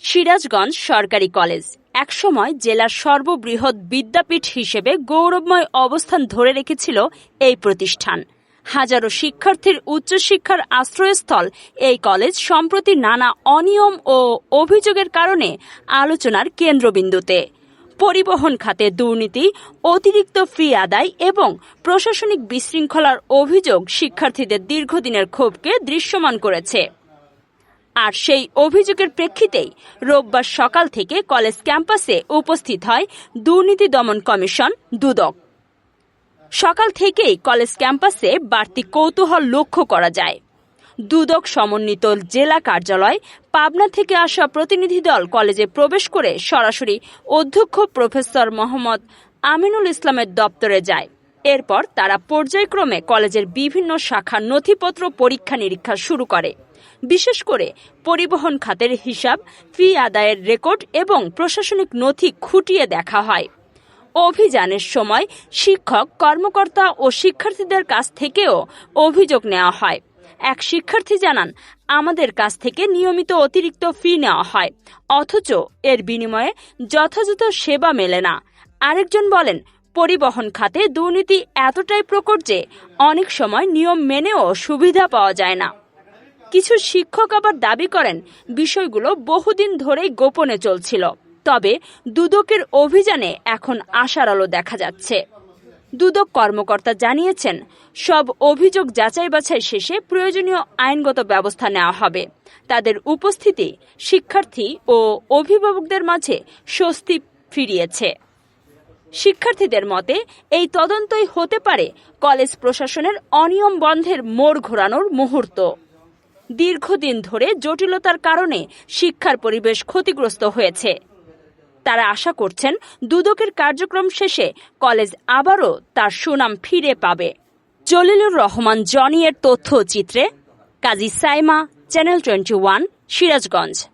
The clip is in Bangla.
সিরাজগঞ্জ সরকারি কলেজ একসময় জেলার সর্ববৃহৎ বিদ্যাপীঠ হিসেবে গৌরবময় অবস্থান ধরে রেখেছিল এই প্রতিষ্ঠান। হাজারো শিক্ষার্থীর উচ্চশিক্ষার আশ্রয়স্থল এই কলেজ সম্প্রতি নানা অনিয়ম ও অভিযোগের কারণে আলোচনার কেন্দ্রবিন্দুতে। পরিবহন খাতে দুর্নীতি, অতিরিক্ত ফি আদায় এবং প্রশাসনিক বিশৃঙ্খলার অভিযোগ শিক্ষার্থীদের দীর্ঘদিনের ক্ষোভকে দৃশ্যমান করেছে। আর সেই অভিযোগের প্রেক্ষিতেই রোববার সকাল থেকে কলেজ ক্যাম্পাসে উপস্থিত হয় দুর্নীতি দমন কমিশন দুদক। সকাল থেকেই কলেজ ক্যাম্পাসে বাড়তি কৌতূহল লক্ষ্য করা যায়। দুদক সমন্বিত জেলা কার্যালয় পাবনা থেকে আসা প্রতিনিধি দল কলেজে প্রবেশ করে সরাসরি অধ্যক্ষ প্রফেসর মোহাম্মদ আমিনুল ইসলামের দপ্তরে যায়। এরপর তারা পর্যায়ক্রমে কলেজের বিভিন্ন শাখার নথিপত্র পরীক্ষা নিরীক্ষা শুরু করে। বিশেষ করে পরিবহন খাতের হিসাব, ফি আদায়ের রেকর্ড এবং প্রশাসনিক নথি খুঁটিয়ে দেখা হয়। অভিযানের সময় শিক্ষক, কর্মকর্তা ও শিক্ষার্থীদের কাছ থেকেও অভিযোগ নেওয়া হয়। এক শিক্ষার্থী জানান, আমাদের কাছ থেকে নিয়মিত অতিরিক্ত ফি নেওয়া হয়, অথচ এর বিনিময়ে যথাযথ সেবা মেলে না। আরেকজন বলেন, পরিবহন খাতে দুর্নীতি এতটাই প্রকট যে অনেক সময় নিয়ম মেনেও সুবিধা পাওয়া যায় না। কিছু শিক্ষক আবার দাবি করেন, বিষয়গুলো বহুদিন ধরেই গোপনে চলছিল। তবে দুদকের অভিযানে এখন আশার আলো দেখা যাচ্ছে। দুদক কর্মকর্তা জানিয়েছেন, সব অভিযোগ যাচাই বাছাই শেষে প্রয়োজনীয় আইনগত ব্যবস্থা নেওয়া হবে। তাদের উপস্থিতি শিক্ষার্থী ও অভিভাবকদের মাঝে স্বস্তি ফিরিয়েছে। শিক্ষার্থীদের মতে, এই তদন্তই হতে পারে কলেজ প্রশাসনের অনিয়ম বন্ধের মোড় ঘোরানোর মুহূর্ত। দীর্ঘদিন ধরে জটিলতার কারণে শিক্ষার পরিবেশ ক্ষতিগ্রস্ত হয়েছে। তারা আশা করছেন, দুদকের কার্যক্রম শেষে কলেজ আবারও তার সুনাম ফিরে পাবে। জলিলুর রহমান জনি এর তথ্যচিত্রে কাজী সাইমা, চ্যানেল 21, সিরাজগঞ্জ।